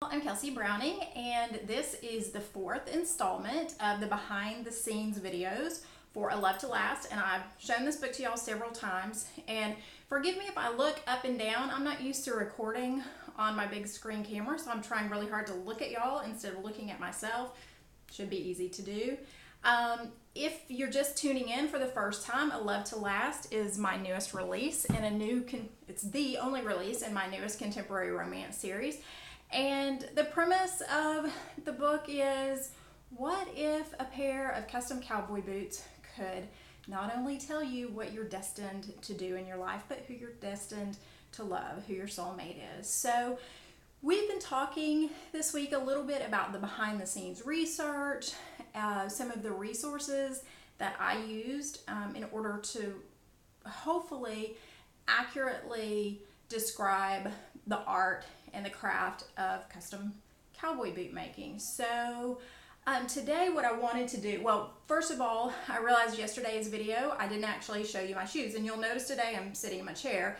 I'm Kelsey Browning, and this is the fourth installment of the behind the scenes videos for A Love to Last. And I've shown this book to y'all several times, and forgive me if I look up and down. I'm not used to recording on my big screen camera, so I'm trying really hard to look at y'all instead of looking at myself. Should be easy to do. If you're just tuning in for the first time, A Love to Last is my newest release, and it's the only release in my newest contemporary romance series. And the premise of the book is, what if a pair of custom cowboy boots could not only tell you what you're destined to do in your life, but who you're destined to love, who your soulmate is. So we've been talking this week a little bit about the behind the scenes research, some of the resources that I used in order to hopefully accurately describe the art and the craft of custom cowboy boot making. So today what I wanted to do, well, first of all, I realized yesterday's video I didn't actually show you my shoes, and you'll notice today I'm sitting in my chair,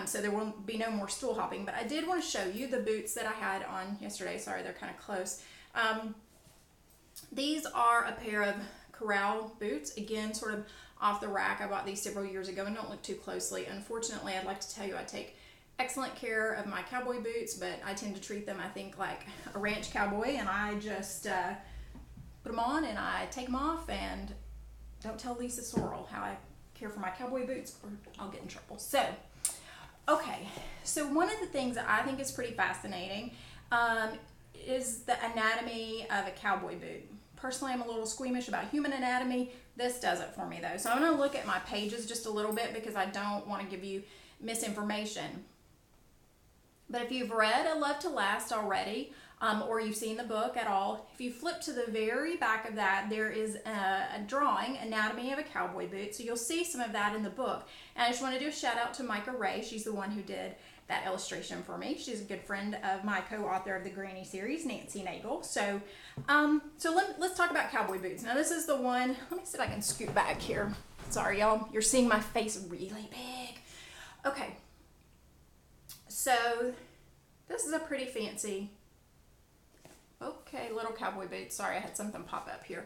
so there will be no more stool hopping, but I did want to show you the boots that I had on yesterday. Sorry, they're kind of close. These are a pair of Corral boots, again, sort of off the rack. I bought these several years ago, and don't look too closely. Unfortunately, I'd like to tell you I take excellent care of my cowboy boots, but I tend to treat them, I think, like a ranch cowboy, and I just put them on and I take them off, and don't tell Lisa Sorrell how I care for my cowboy boots or I'll get in trouble. So, okay, so one of the things that I think is pretty fascinating is the anatomy of a cowboy boot. Personally, I'm a little squeamish about human anatomy. This does it for me, though. So I'm going to look at my pages just a little bit because I don't want to give you misinformation. But if you've read A Love to Last already, or you've seen the book at all, if you flip to the very back of that, there is a drawing, Anatomy of a Cowboy Boot. So you'll see some of that in the book. And I just want to do a shout out to Micah Ray. She's the one who did that illustration for me. She's a good friend of my co-author of the Granny series, Nancy Nagel. So, let's talk about cowboy boots. Now this is the one, let me see if I can scoot back here. Sorry y'all, you're seeing my face really big. Okay, so this is a pretty fancy, little cowboy boots. Sorry, I had something pop up here.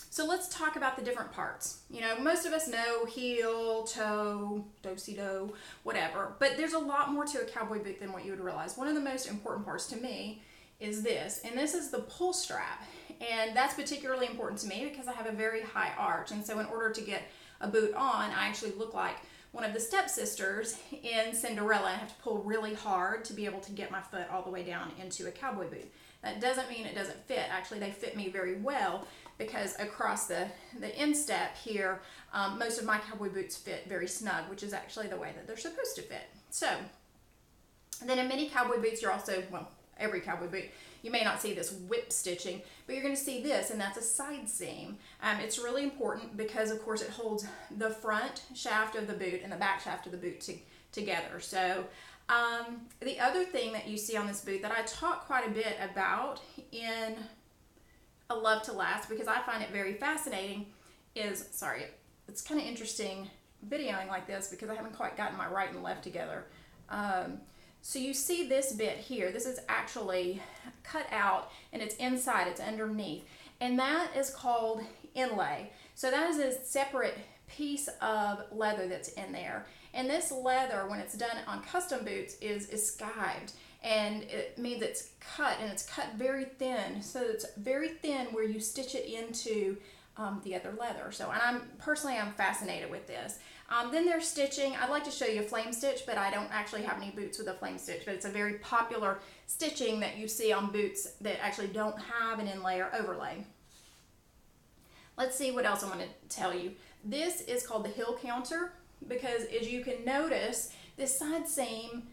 So let's talk about the different parts. You know, most of us know heel, toe, do-si-do, whatever, but there's a lot more to a cowboy boot than what you would realize. One of the most important parts to me is this, and this is the pull strap, and that's particularly important to me because I have a very high arch, and so in order to get a boot on, I actually look like one of the stepsisters in Cinderella. I have to pull really hard to be able to get my foot all the way down into a cowboy boot. That doesn't mean it doesn't fit. Actually, they fit me very well because across the instep here, most of my cowboy boots fit very snug, which is actually the way that they're supposed to fit. So, then in many cowboy boots, you're also, well, every cowboy boot, you may not see this whip stitching, but you're going to see this, and that's a side seam. It's really important because, of course, it holds the front shaft of the boot and the back shaft of the boot together. So the other thing that you see on this boot that I talk quite a bit about in A Love to Last, because I find it very fascinating, is, sorry, it's kind of interesting videoing like this because I haven't quite gotten my right and left together. So you see this bit here, this is actually cut out and it's inside, it's underneath, and that is called inlay. So that is a separate piece of leather that's in there, and this leather, when it's done on custom boots, is skived, and it means it's cut, and it's cut very thin, so it's very thin where you stitch it into the other leather. So, and I'm fascinated with this. Then there's stitching. I'd like to show you a flame stitch, but I don't actually have any boots with a flame stitch, but it's a very popular stitching that you see on boots that actually don't have an inlay or overlay. Let's see what else I want to tell you. This is called the heel counter because, as you can notice, this side seam,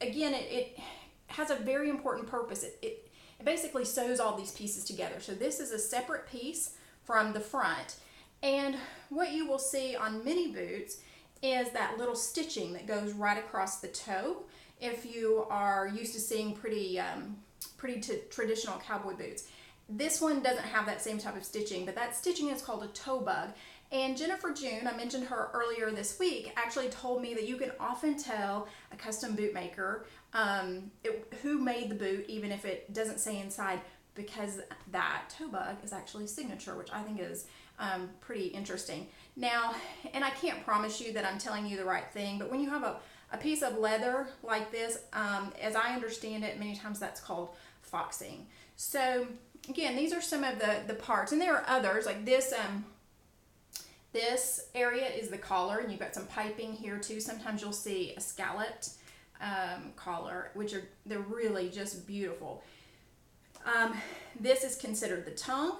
again, it has a very important purpose. It basically sews all these pieces together. So this is a separate piece from the front. And what you will see on many boots is that little stitching that goes right across the toe. If you are used to seeing pretty traditional cowboy boots, this one doesn't have that same type of stitching, but that stitching is called a toe bug, And Jennifer June, I mentioned her earlier this week, actually told me that you can often tell a custom boot maker who made the boot, even if it doesn't say inside, because that toe bug is actually signature, which I think is pretty interesting. Now, and I can't promise you that I'm telling you the right thing, but when you have a piece of leather like this, as I understand it, many times that's called foxing. So again, these are some of the parts, and there are others like this. This area is the collar, and you've got some piping here too. Sometimes you'll see a scalloped collar, they're really just beautiful. This is considered the tongue,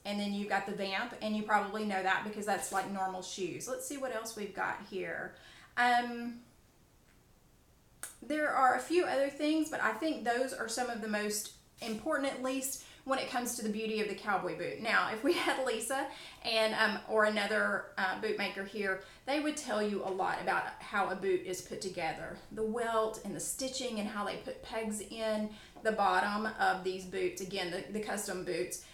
and then you've got the vamp, and you probably know that because that's like normal shoes. Let's see what else we've got here. There are a few other things, but I think those are some of the most important, at least when it comes to the beauty of the cowboy boot. Now, if we had Lisa and or another bootmaker here, they would tell you a lot about how a boot is put together. The welt and the stitching and how they put pegs in the bottom of these boots, again, the custom boots,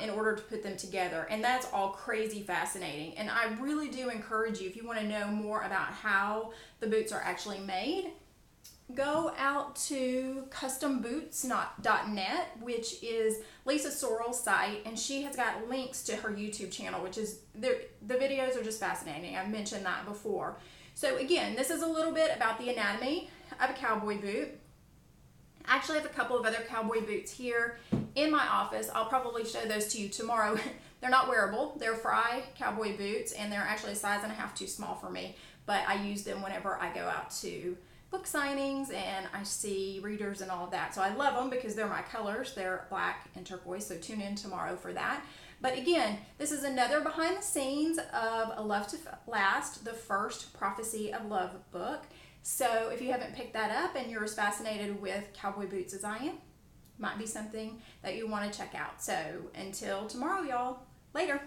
in order to put them together. And that's all crazy fascinating. And I really do encourage you, if you want to know more about how the boots are actually made, go out to customboots.net, which is Lisa Sorrell's site, and she has got links to her YouTube channel, which is, the videos are just fascinating. I've mentioned that before. So again, this is a little bit about the anatomy of a cowboy boot. I actually have a couple of other cowboy boots here in my office. I'll probably show those to you tomorrow. They're not wearable. They're Frye cowboy boots, and they're actually a size and a half too small for me, but I use them whenever I go out to book signings and I see readers and all of that. So I love them because they're my colors. They're black and turquoise, so tune in tomorrow for that. But again, this is another behind the scenes of A Love to Last, the first Prophecy of Love book. So if you haven't picked that up and you're as fascinated with cowboy boots as I am, might be something that you want to check out. So until tomorrow, y'all, later.